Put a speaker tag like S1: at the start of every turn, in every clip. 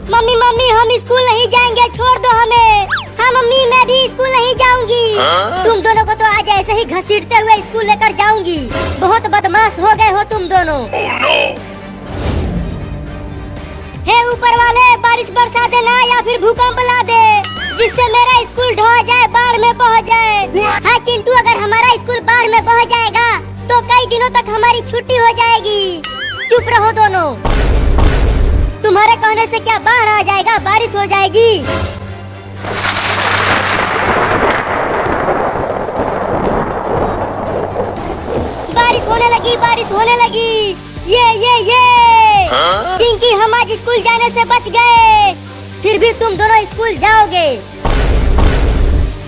S1: Mummy mummy हम school नहीं जाएंगे, छोड़ दो हमें। हाँ मम्मी मैं भी स्कूल नहीं जाऊंगी। तुम दोनों को तो आज ऐसे ही घसीटते हुए स्कूल लेकर जाऊंगी। बहुत बदमाश हो गए हो तुम दोनों। हे ऊपर वाले, बारिश बरसा देना या फिर भूकंप ला दे, जिससे मेरा स्कूल ढह जाए, बाढ़ में बह जाए। हाँ चिंटू, अगर हमारा स्कूल बाढ़ में बह जाएगा तो कई दिनों तक हमारी छुट्टी हो जाएगी। चुप रहो दोनों। तुम्हारे कहने से क्या बाढ़ आ जाएगा, बारिश हो जाएगी। बारिश होने लगी, बारिश होने लगी। ये चिंकी, हम आज स्कूल जाने से बच गए। फिर भी तुम दोनों स्कूल जाओगे,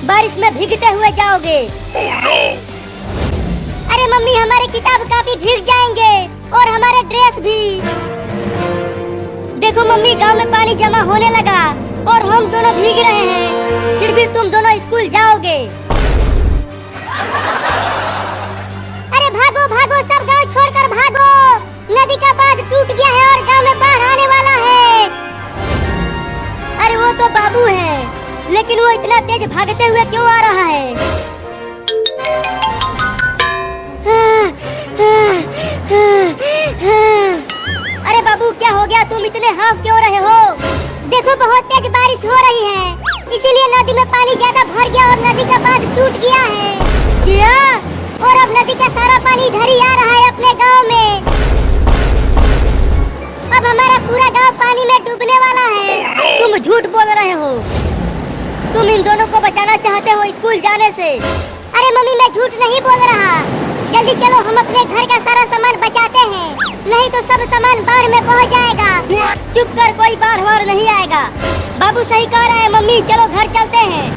S1: बारिश में भीगते हुए जाओगे। अरे मम्मी, हमारे किताब कापी भीग जाएंगे और हमारे ड्रेस भी। देखो मम्मी, गांव में पानी जमा होने लगा और हम दोनों भीग रहे हैं। फिर भी तुम दोनों स्कूल जाओगे। अरे भागो भागो, सब गांव छोड़कर भागो। नदी का बांध टूट गया है और गांव में बाढ़ आने वाला है। अरे वो तो बाबू है, लेकिन वो इतना तेज भागते हुए क्यों आ रहा है? अरे बाबू, क्या हो गया? तुम इतने हाफ क्यों रहे हो? देखो बहुत तेज बारिश हो रही है, इसीलिए नदी में पानी ज्यादा भर गया और नदी का बांध टूट गया है। क्या? और अब नदी का सारा पानी इधर ही आ रहा है अपने गांव में। अब हमारा पूरा गांव पानी में डूबने वाला है। तुम झूठ बोल रहे हो। तुम इन दोनों को बचाना चाहते हो स्कूल जाने से। अरे मम्मी, मैं झूठ नहीं बोल रहा। जल्दी चलो, हम अपने घर का सारा सामान बचाते हैं, नहीं तो सब सामान बाढ़ में पहुंच जाएगा। चुप कर, कोई बाढ़ वार नहीं आएगा। बाबू सही कह रहा है मम्मी, चलो घर चलते हैं।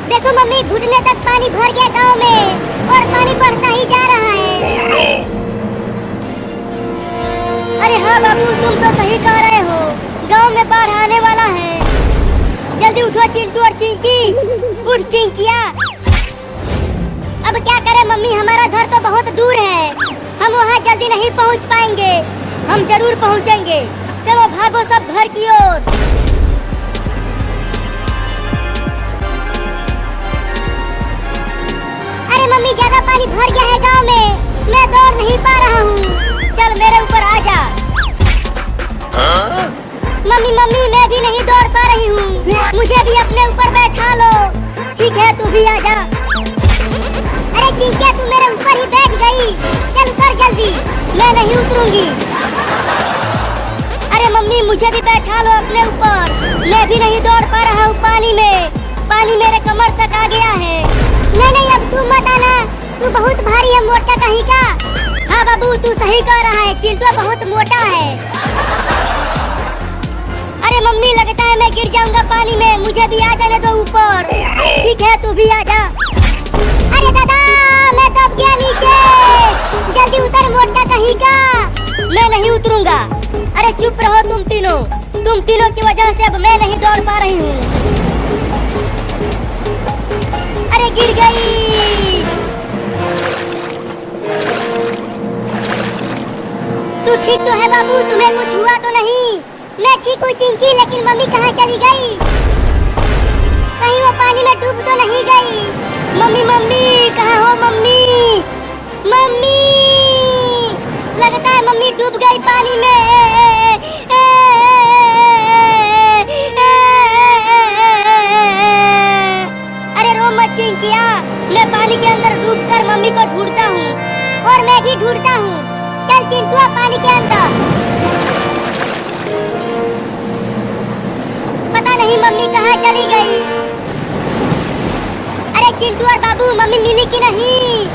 S1: देखो मम्मी, घुटने तक पानी भर गया गांव में और पानी बढ़ता ही जा रहा है। अरे हाँ बाबू, तुम तो सही कह रहे हो, गांव में बाढ़ आने वाला है। जल्दी उठो चिंटू और चिंकी। उठ चिंकिया। अब क्या करें मम्मी, हमारा घर तो बहुत दूर है, हम वहाँ जल्दी नहीं पहुँच पाएंगे। हम जरूर पहुँचेंगे। चलो भागो सब घर की ओर। अरे मम्मी, ज्यादा पानी भर गया है गांव में, मैं दौड़ नहीं पा रहा हूँ। चल मेरे ऊपर आ जा। मम्मी मम्मी, मैं भी नहीं दौड़ पा रही हूँ, मुझे भी अपने ऊपर बैठा लो। ठीक है, तू भी आ जा। अरे चिंकिया, तू मेरे ऊपर ही बैठ गई। चल उतर जल्दी। मैं नहीं उतरूंगी। अरे मम्मी, मुझे भी बैठा लो अपने ऊपर। मैं भी नहीं दौड़ पा रहा हूँ पानी में, पानी मेरे कमर तक आ गया है। नहीं, अब तू मत आना, तू बहुत भारी है, मोटा कहीं का। हाँ बाबू, तू सही कह रहा है, चिंटू बहुत मोटा है। अरे मम्मी, लगता है मैं गिर जाऊंगा पानी में, मुझे भी आ जाने दो ऊपर। ठीक है, तू भी आ जा। अरे दादा, मैं दब गया नीचे, जल्दी उतर मोटा कहीं का। मैं नहीं उतरूंगा। अरे चुप रहो तुम तीनों की वजह से अब मैं नहीं दौड़ पा रही हूँ। अरे गिर गई। तू ठीक तो है बाबू, तुम्हें कुछ हुआ तो नहीं? मैं ठीक हूँ चिंकी, लेकिन मम्मी कहाँ चली गई? कहीं वो पानी में डूब तो नहीं गई? मम्मी मम्मी, कहाँ हो मम्मी? मम्मी, लगता है मम्मी डूब गई पानी में। अरे रो मत चिंकिया, मैं पानी के अंदर डूबकर मम्मी को ढूंढता हूँ। और मैं भी ढूंढता हूँ। चल चिंटुआ, पानी के अंदर। पता नहीं मम्मी कहाँ चली गई। अरे चिंटू और बाबू, मम्मी मिली कि नहीं?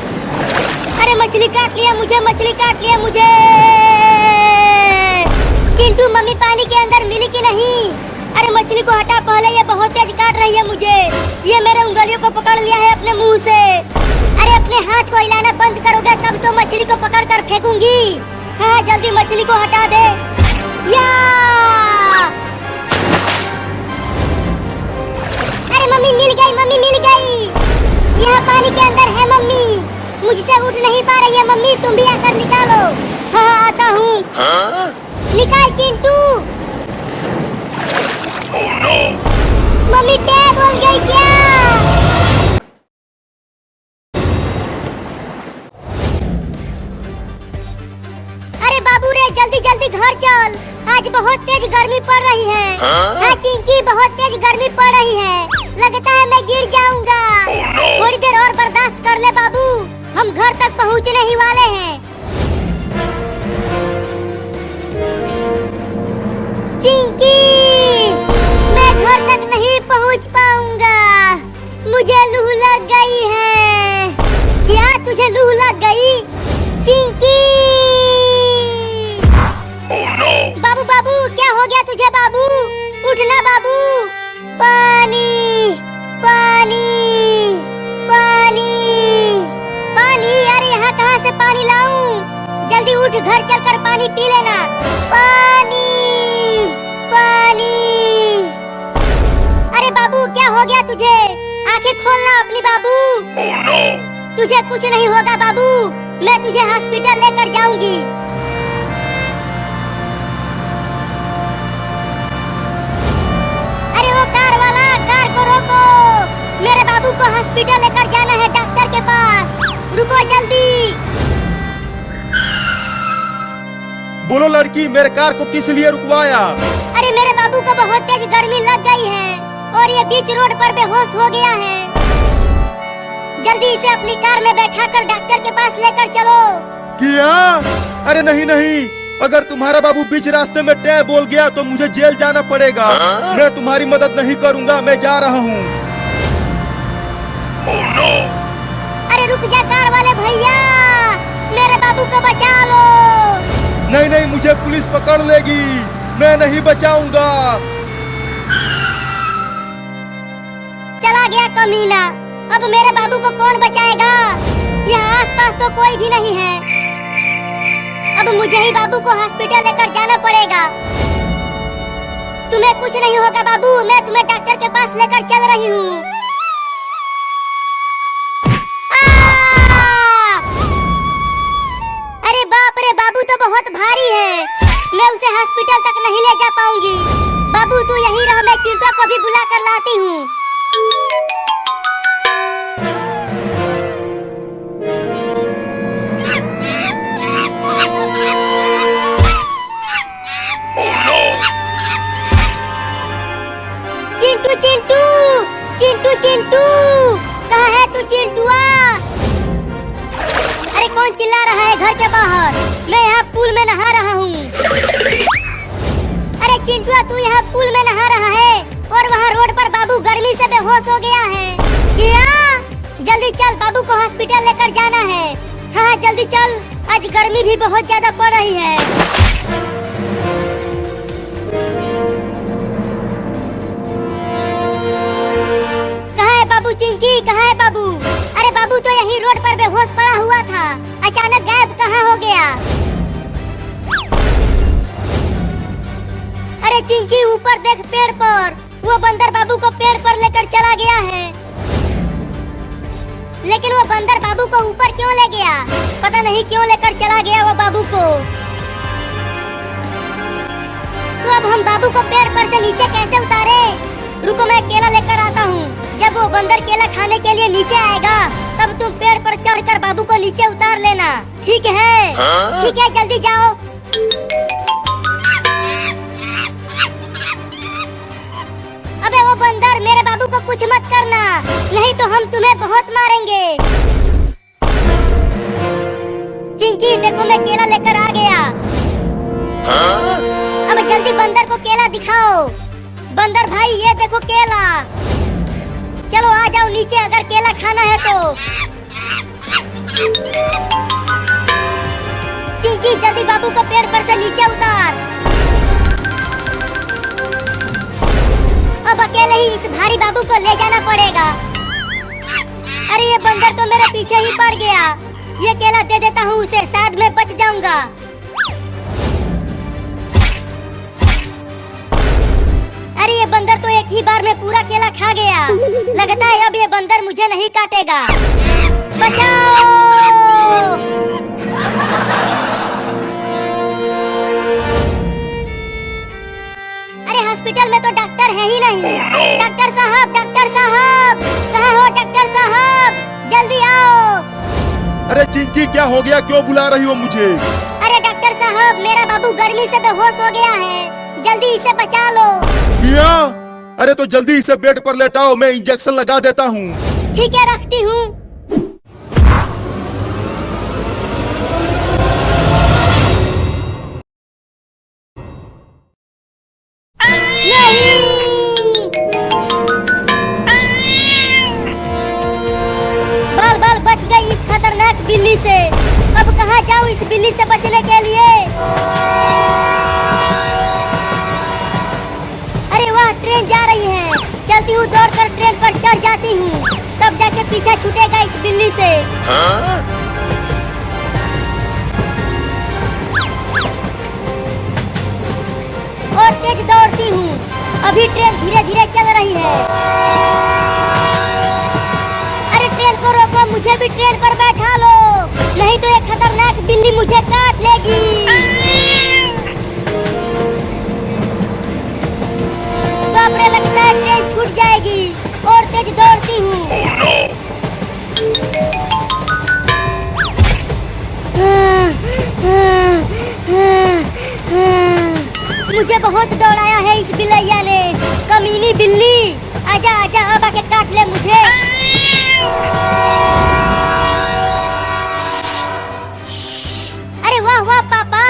S1: अरे मछली काट लिया मुझे, मछली काट लिया मुझे। चिंटू, मम्मी पानी के अंदर मिली कि नहीं? अरे मछली को हटा पहले, ये बहुत तेज काट रही है मुझे। ये मेरे उंगलियों को पकड़ लिया है अपने मुंह से। अरे अपने हाथ को हिलाना बंद करोगे तब तो मछली को पकड़ कर फेंकूंगी। हाँ, जल्दी मछली को हटा दे। या! अरे मम्मी मिल गई, मम्मी मिल गई। यहाँ पानी के अंदर है मम्मी, मुझसे उठ नहीं पा रही है। मम्मी तुम भी आकर निकालो। हाँ आता हूँ। निकाल चिंटू। मम्मी टे बोल गई क्या? अरे बाबू रे जल्दी जल्दी घर चल, आज बहुत तेज गर्मी पड़ रही है। हाँ चिंकी बहुत तेज गर्मी पड़ रही है, लगता है मैं गिर जाऊंगा। थोड़ी देर और बर्दाश्त कर ले बाबू, हम घर तक पहुंचने ही वाले हैं। चिंकी मैं घर तक नहीं पहुंच पाऊंगा, मुझे लू लग गई है। क्या तुझे लू लग गई चिंकी? बाबू बाबू क्या हो गया तुझे बाबू? उठना बाबू। पानी पानी पानी पानी, अरे यहाँ कहाँ से पानी लाऊं? जल्दी उठ, घर चलकर पानी पी लेना। पानी पानी। अरे बाबू क्या हो गया तुझे? आंखें खोलना अपनी बाबू। तुझे कुछ नहीं होगा बाबू, मैं तुझे हॉस्पिटल लेकर जाऊंगी। अरे वो कार वाला, कार को रोको, मेरे बाबू को हॉस्पिटल लेकर जाना है, डॉक्टर के पास। रुको जल्दी।
S2: बोलो लड़की, मेरे कार को किस लिए रुकवाया?
S1: अरे मेरे बाबू को बहुत तेज गर्मी लग गई है और ये बीच रोड पर बेहोश हो गया है। जल्दी इसे अपनी कार में बैठाकर डॉक्टर के पास लेकर चलो।
S2: क्या? अरे नहीं नहीं, अगर तुम्हारा बाबू बीच रास्ते में टे बोल गया तो मुझे जेल जाना पड़ेगा। मैं तुम्हारी मदद नहीं करूंगा, मैं जा रहा हूँ।
S1: अरे रुक जा कार वाले भैया, मेरे बाबू को बचा लो।
S2: नहीं नहीं, मुझे पुलिस पकड़ लेगी, मैं नहीं बचाऊंगा।
S1: चला गया कमीना, अब मेरे बाबू को कौन बचाएगा? यहाँ आसपास तो कोई भी नहीं है, अब मुझे ही बाबू को हॉस्पिटल लेकर जाना पड़ेगा। तुम्हें कुछ नहीं होगा बाबू, मैं तुम्हें डॉक्टर के पास लेकर चल रही हूँ। अरे बाप रे, बाबू तो बहुत भारी है, मैं उसे हॉस्पिटल तक नहीं ले जा पाऊंगी। बाबू तू यहीं रह, मैं चिंटू को भी बुला कर लाती हूँ। चिंटू चिंटू चिंटू चिंटू, कहाँ है तू चिंटुआ? अरे कौन चिल्ला रहा है घर के बाहर? मैं यहाँ पूल में नहा रहा हूँ। अरे चिंटुआ तू यहाँ पूल में नहा रहा है और वहाँ रोड पर बाबू गर्मी से बेहोश हो गया है। क्या? जल्दी चल, बाबू को हॉस्पिटल लेकर जाना है। हाँ जल्दी चल, आज गर्मी भी बहुत ज्यादा पड़ रही है। बाबू चिंकी कहाँ है बाबू? अरे बाबू तो यहीं रोड पर बेहोश पड़ा हुआ था, अचानक गायब कहाँ हो गया? अरे चिंकी ऊपर देख पेड़ पर, वो बंदर बाबू को पेड़ पर लेकर चला गया है। लेकिन वो बंदर बाबू को ऊपर क्यों ले गया? पता नहीं क्यों लेकर चला गया वो बाबू को। तो अब हम बाबू को पेड़ पर से नीचे कैसे उतारे? रुको मैं केला लेकर आता हूँ। जब वो बंदर केला खाने के लिए नीचे आएगा तब तुम पेड़ पर चढ़कर बाबू को नीचे उतार लेना, ठीक है? ठीक है, जल्दी जाओ। अबे वो बंदर, मेरे बाबू को कुछ मत करना, नहीं तो हम तुम्हें बहुत मारेंगे। चिंकी देखो मैं केला लेकर आ गया। अब जल्दी बंदर को केला दिखाओ। बंदर भाई ये देखो केला, चलो आ जाओ नीचे अगर केला खाना है तो। चिंकी जल्दी बाबू को पेड़ पर से नीचे उतार। अब अकेले ही इस भारी बाबू को ले जाना पड़ेगा। अरे ये बंदर तो मेरे पीछे ही पड़ गया, ये केला दे देता हूँ उसे, शायद मैं बच जाऊंगा। अरे ये बंदर तो एक ही बार में पूरा केला खा गया, लगता है अब ये बंदर मुझे नहीं काटेगा। बचाओ! अरे हॉस्पिटल में तो डॉक्टर है ही नहीं। डॉक्टर साहब, कहाँ हो डॉक्टर साहब, जल्दी आओ।
S2: अरे चिंकी, क्या हो गया? क्यों बुला रही हो मुझे?
S1: अरे डॉक्टर साहब, मेरा बाबू गर्मी से बेहोश हो गया है, जल्दी इसे बचा लो।
S2: क्या? अरे तो जल्दी इसे बेड पर लेटाओ, मैं इंजेक्शन लगा देता हूँ।
S1: ठीक है, रखती हूँ। बाल बच गई इस खतरनाक बिल्ली से। अब कहाँ जाऊँ इस बिल्ली से बचने के लिए? अरे वाह, ट्रेन जा रही है। चलती हूँ, दौड़कर ट्रेन पर चढ़ जाती हूँ, तब जाके पीछा छूटेगा इस बिल्ली से। और तेज दौड़ती हूँ। अभी ट्रेन धीरे धीरे चल रही है। अरे ट्रेन को रोको, मुझे भी ट्रेन पर बैठा लो, नहीं तो ये खतरनाक बिल्ली मुझे काट लेगी। बाप रे, लगता है ट्रेन छूट जाएगी। और तेज दौड़ती हूँ। मुझे बहुत दौड़ाया है इस बिलैया ने। कमीनी बिल्ली, आजा आजा, अब आके काट ले मुझे। अरे वाह वाह पापा,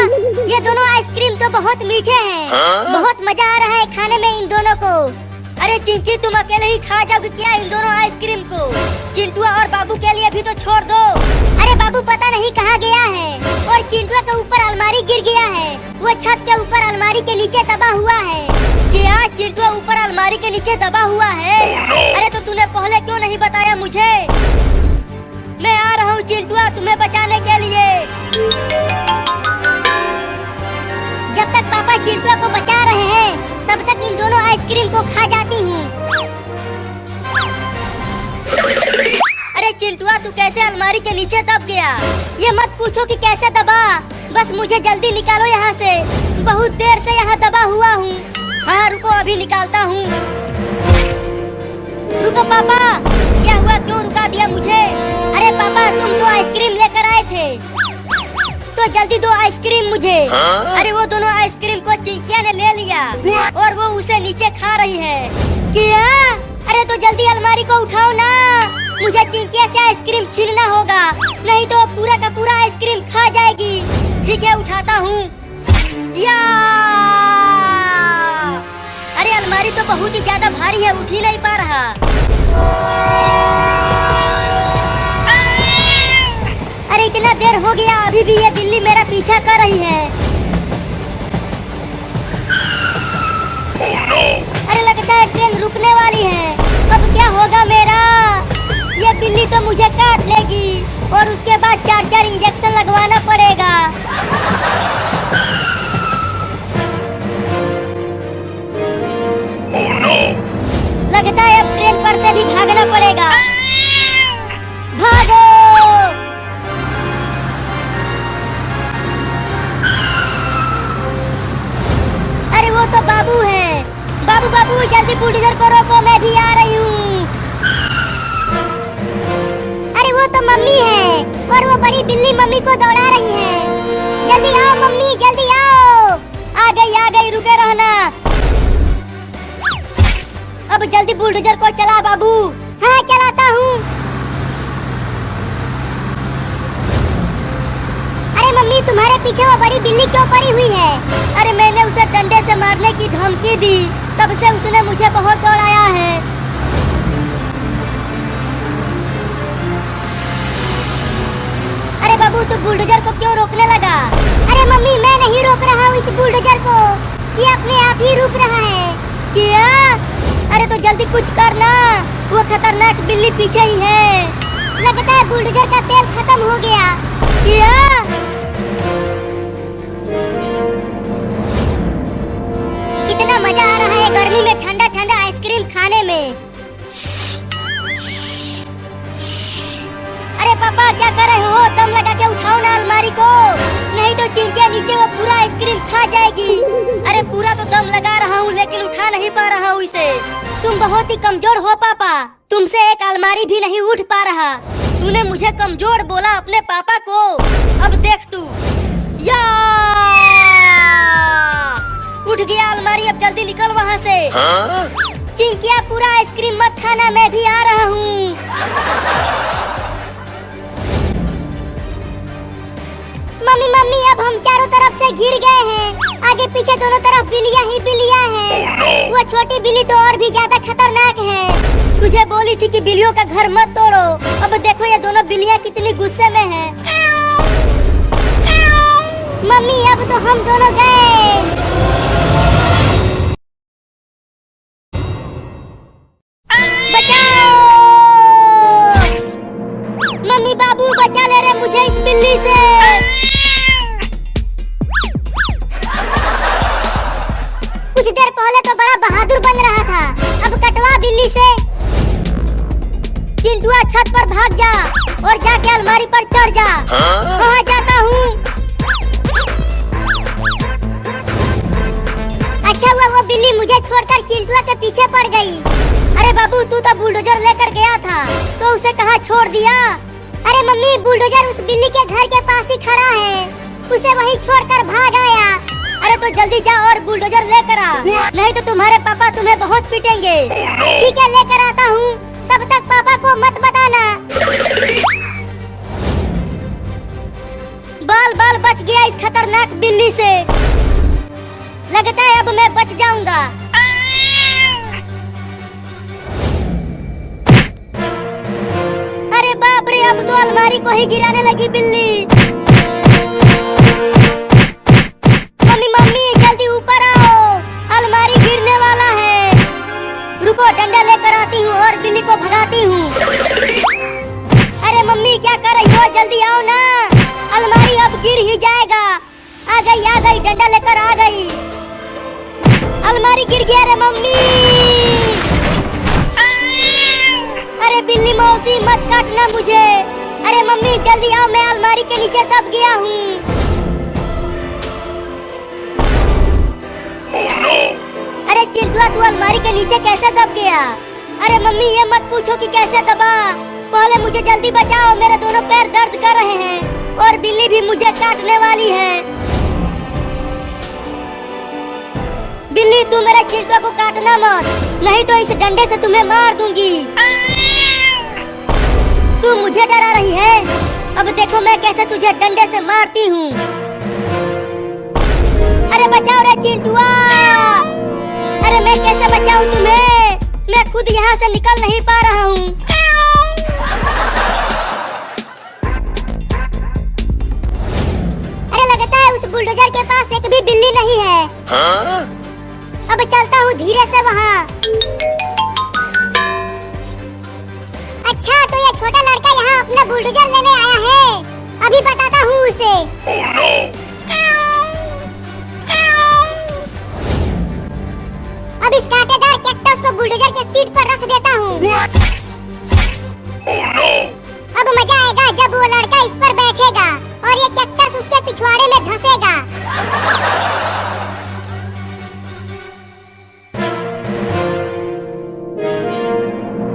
S1: ये दोनों आइसक्रीम तो बहुत मीठे हैं। बहुत मजा आ रहा है खाने में इन दोनों को। अरे चिंकी, तुम अकेले ही खा जाओगे क्या इन दोनों आइसक्रीम को? चिंटुआ और बाबू के लिए भी तो छोड़ दो। अरे बाबू पता नहीं कहाँ गया है, और चिंटुआ के ऊपर अलमारी गिर गया है। वो छत के ऊपर अलमारी के नीचे दबा हुआ है। क्या चिंटुआ ऊपर अलमारी के नीचे दबा हुआ है? अरे तो तूने पहले क्यों नहीं बताया मुझे? मैं आ रहा हूँ चिंटुआ, तुम्हें बचाने के लिए। जब तक पापा चिंटुआ को बचा रहे हैं, तब तक इन दोनों आइसक्रीम को खा जाती हूँ। अरे चिंटुआ, तू कैसे अलमारी के नीचे दब गया? ये मत पूछो कि कैसे दबा, बस मुझे जल्दी निकालो यहाँ से। बहुत देर से यहाँ दबा हुआ हूँ। हाँ रुको, अभी निकालता हूँ। रुको पापा, क्या हुआ, क्यों रुका दिया मुझे? अरे पापा, तुम तो आइसक्रीम लेकर आए थे, तो जल्दी दो आइसक्रीम मुझे। अरे वो दोनों आइसक्रीम को चिंकिया ने ले लिया और वो उसे नीचे खा रही है। क्या? अरे तो जल्दी अलमारी को उठाओ ना, मुझे चिंकिया से आइसक्रीम छीनना होगा, नहीं तो पूरा का पूरा आइसक्रीम खा जाएगी। ठीक है, उठाता हूँ। या! अरे अलमारी तो बहुत ही ज्यादा भारी है, उठ ही नहीं पा रहा। अरे इतना देर हो गया, अभी भी ये बिल्ली मेरा पीछा कर रही है। अरे लगता है ट्रेन रुकने वाली है। अब क्या होगा मेरा? ये बिल्ली तो मुझे काट लेगी और उसके बाद 4-4 इंजेक्शन लगवाना पड़ेगा। लगता है अब ट्रेन पर से भी भागना पड़ेगा। भागो! अरे वो तो बाबू है। बाबू बाबू, जल्दी बुलडोजर को रोको, मैं भी आ रही हूँ। अरे वो तो मम्मी है, और वो बड़ी बिल्ली मम्मी को दौड़ा रही है। जल्दी आओ मम्मी, जल्दी आओ। आ गई, रुके रहना। अब जल्दी बुलडोजर को चला बाबू। हाँ, चलाता हूँ। अरे मम्मी, तुम्हारे पीछे वो बड़ी बिल्ली क्यों पड़ी हुई है? अरे मैंने उसे डंडे से मारने की धमकी दी, तब से उसने मुझे बहुत दौड़ाया है। अरे बाबू, तू बुलडोजर को क्यों रोकने लगा? अरे मम्मी, मैं नहीं रोक रहा हूँ इस बुलडोजर को, ये अपने आप ही रुक रहा है। क्या? अरे तो जल्दी कुछ करना, वो खतरनाक बिल्ली पीछे ही है। लगता है बुलडोजर का तेल खत्म हो गया। क्या? कितना मजा आ रहा है गर्मी में ठंडा ठंडा आइसक्रीम खाने में। अरे पापा, क्या कर रहे हो? दम लगा के उठाओ ना अलमारी को, नहीं तो चिंकिया नीचे वो पूरा आइसक्रीम खा जाएगी। अरे पूरा तो दम लगा रहा हूँ, लेकिन उठा नहीं पा रहा हूँ इसे। तुम बहुत ही कमजोर हो पापा, तुमसे एक अलमारी भी नहीं उठ पा रहा। तूने मुझे कमजोर बोला अपने पापा को, अब देख तू। या उठ गया अलमारी, अब जल्दी निकल वहाँ से। चिंकिया पूरा आइसक्रीम मत खाना, मैं भी आ रहा हूँ। मम्मी मम्मी अब हम चारों तरफ से घिर गए हैं, आगे पीछे दोनों तरफ बिल्लियां ही बिल्लियां हैं। वो छोटी बिल्ली तो और भी ज्यादा खतरनाक है। तुझे बोली थी कि बिल्लियों का घर मत तोड़ो, अब देखो ये दोनों बिल्लियां कितनी गुस्से में हैं। मम्मी अब तो हम दोनों गए। बचाओ मम्मी, बाबू बचा ले रहे मुझे इस बिल्ली से। कुछ देर पहले तो बड़ा बहादुर बन रहा था, अब कटवा बिल्ली से। चिंटुआ छत पर भाग जा और जाके अलमारी पर चढ़ जा। कहाँ जाता हूँ? अच्छा हुआ वो बिल्ली मुझे छोड़कर चिंटुआ के पीछे पड़ गई। अरे बाबू तू तो बुलडोजर लेकर गया था, तो उसे कहाँ छोड़ दिया? अरे मम्मी बुलडोजर उस बिल्ली के घर के पास ही खड़ा है, उसे वहीं छोड़कर भाग आया। अरे तो जल्दी जा और बुलडोजर लेकर आ, नहीं तो तुम्हारे पापा तुम्हें बहुत पीटेंगे। ठीक है लेकर आता हूँ, तब तक पापा को मत बताना। बाल बाल बच गया इस खतरनाक बिल्ली से, लगता है अब मैं बच जाऊंगा। अरे बाप रे, अब तो अलमारी को ही गिराने लगी बिल्ली। मम्मी मम्मी जल्दी ऊपर आओ, अलमारी गिरने वाला है। रुको डंडा लेकर आती हूँ और बिल्ली को भगाती हूँ। अरे मम्मी क्या कर रही हो, जल्दी आओ ना, अलमारी अब गिर ही जाएगा। आ गई डंडा लेकर आ गई। अलमारी गिर गया रे मम्मी। अरे बिल्ली मौसी मत काटना मुझे। अरे मम्मी जल्दी आओ, मैं अलमारी के नीचे दब गया हूँ। अरे चिंटुआ तू अलमारी के नीचे कैसे दब गया? अरे मम्मी ये मत पूछो कि कैसे दबा, पहले मुझे जल्दी बचाओ, मेरे दोनों पैर दर्द कर रहे हैं और बिल्ली भी मुझे काटने वाली है। बिल्ली तू मेरे चिंटुआ को काटना मत, नहीं तो इस डंडे से तुम्हें मार दूंगी। तू मुझे डरा रही है, अब देखो मैं कैसे तुझे डंडे से मारती हूँ। अरे बचाओ रे चिंटुआ। अरे मैं कैसे बचाऊं तुम्हें, मैं खुद यहाँ से निकल नहीं पा रहा हूँ। अरे लगता है उस बुलडोजर के पास एक भी बिल्ली नहीं है। अब चलता हूँ धीरे से वहाँ। अच्छा तो ये छोटा लड़का यहाँ अपना बुलडोजर लेने आया है, अभी बताता हूँ उसे। अब इस कांटेदार कैक्टस को बुलडोजर के सीट पर रख देता हूँ। अब मजा आएगा जब वो लड़का इस पर बैठेगा और ये कैक्टस उसके पिछवाड़े में धंसेगा।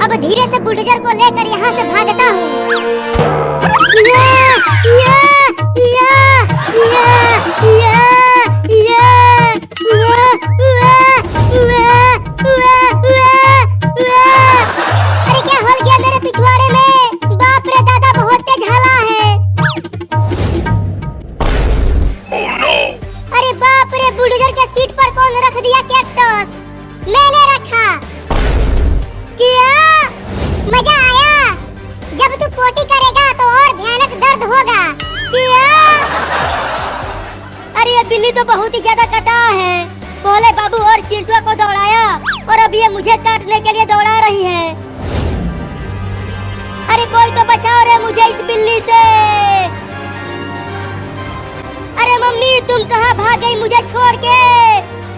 S1: अब धीरे से बुलडोजर को लेकर यहाँ से भागता हूँ। अरे क्या हो गया मेरे पिछवाड़े में, बाप रे दादा बहुत तेज हवा है। अरे बाप रे, बुलडोजर के सीट पर कौन रख दिया कैक्टस? मैंने रखा। क्या मजा आया? जब तू पोटी करेगा तो और भयानक दर्द होगा। क्या? अरे ये बिल्ली तो बहुत ही ज्यादा कटा है, पहले बाबू और चिंटुआ को दौड़ाया और अब ये मुझे काटने के लिए दौड़ा रही है। अरे कोई तो बचाओ रे मुझे इस बिल्ली से। अरे मम्मी तुम कहाँ भाग गई मुझे छोड़ के?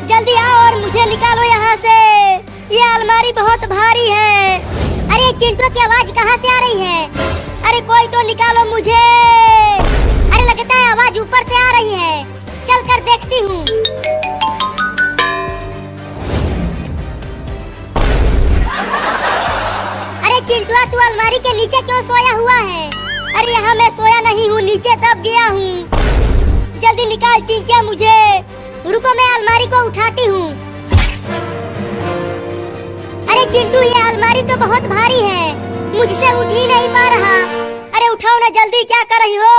S1: जल्दी आओ और मुझे निकालो यहाँ से, ये अलमारी बहुत भारी है। अरे चिंटू की आवाज कहाँ से आ रही है? अरे कोई तो निकालो मुझे। अरे लगता है आवाज ऊपर से आ रही है, चल कर देखती हूँ। अलमारी के नीचे क्यों सोया हुआ है? अरे यहाँ मैं सोया नहीं हूँ, नीचे दब गया हूँ। जल्दी निकाल चिंकिया मुझे। रुको मैं अलमारी को उठाती हूँ। अरे चिंटू ये अलमारी तो बहुत भारी है, मुझसे उठ ही नहीं पा रहा। अरे उठाओ ना जल्दी, क्या कर रही हो?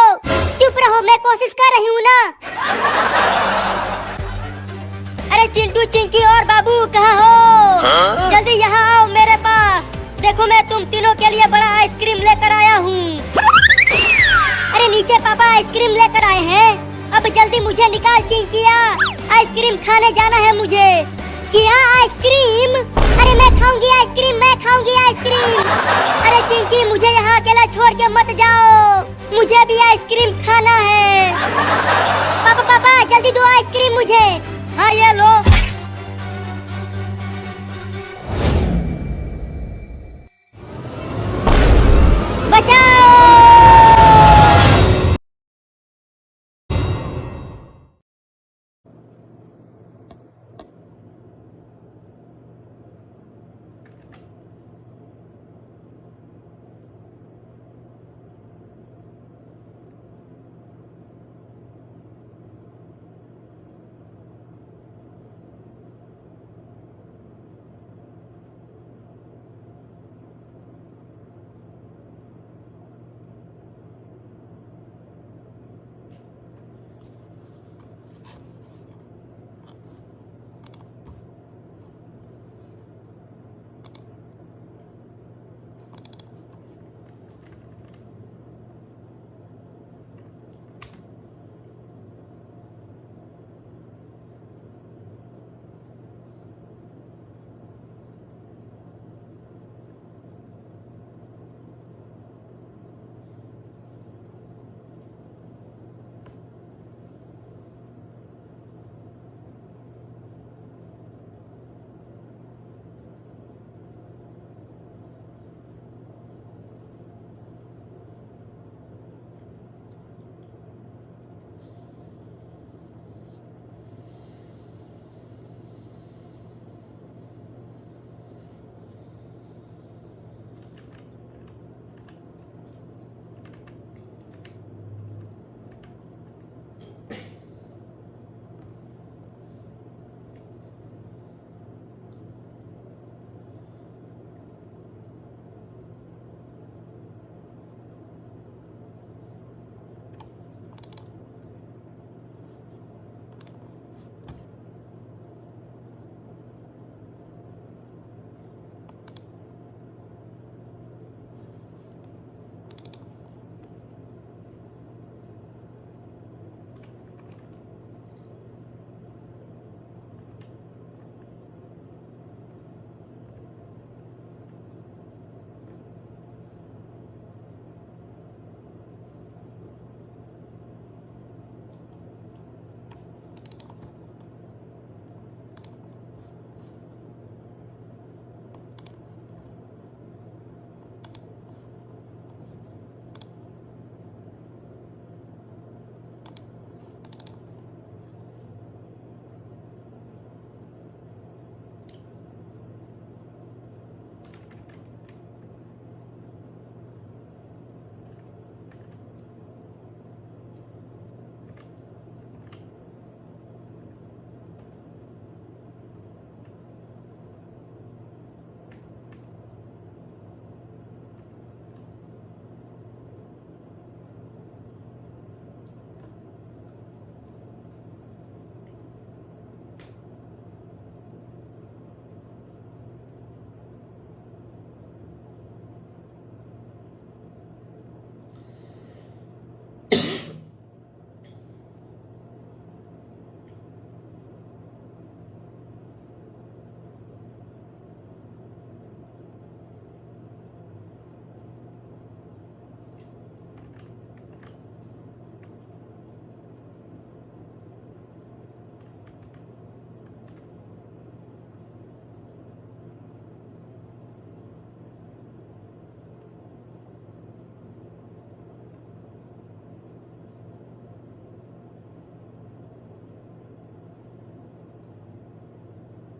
S1: चुप रहो, मैं कोशिश कर रही हूँ ना। अरे चिंटू चिंकी और बाबू कहाँ हो? जल्दी यहाँ आओ मेरे पास। देखो मैं तुम तीनों के लिए बड़ा आइसक्रीम लेकर आया हूँ। अरे नीचे पापा आइसक्रीम लेकर आए हैं। अब जल्दी मुझे निकाल चिंकिया, आइसक्रीम खाने जाना है मुझे। किया आइसक्रीम? अरे मैं खाऊंगी आइसक्रीम, मैं खाऊंगी आइसक्रीम। अरे चिंकी मुझे यहाँ अकेला छोड़ के मत जाओ, मुझे भी आइसक्रीम खाना है। पापा पापा जल्दी दो आइसक्रीम मुझे। हाँ ये लो।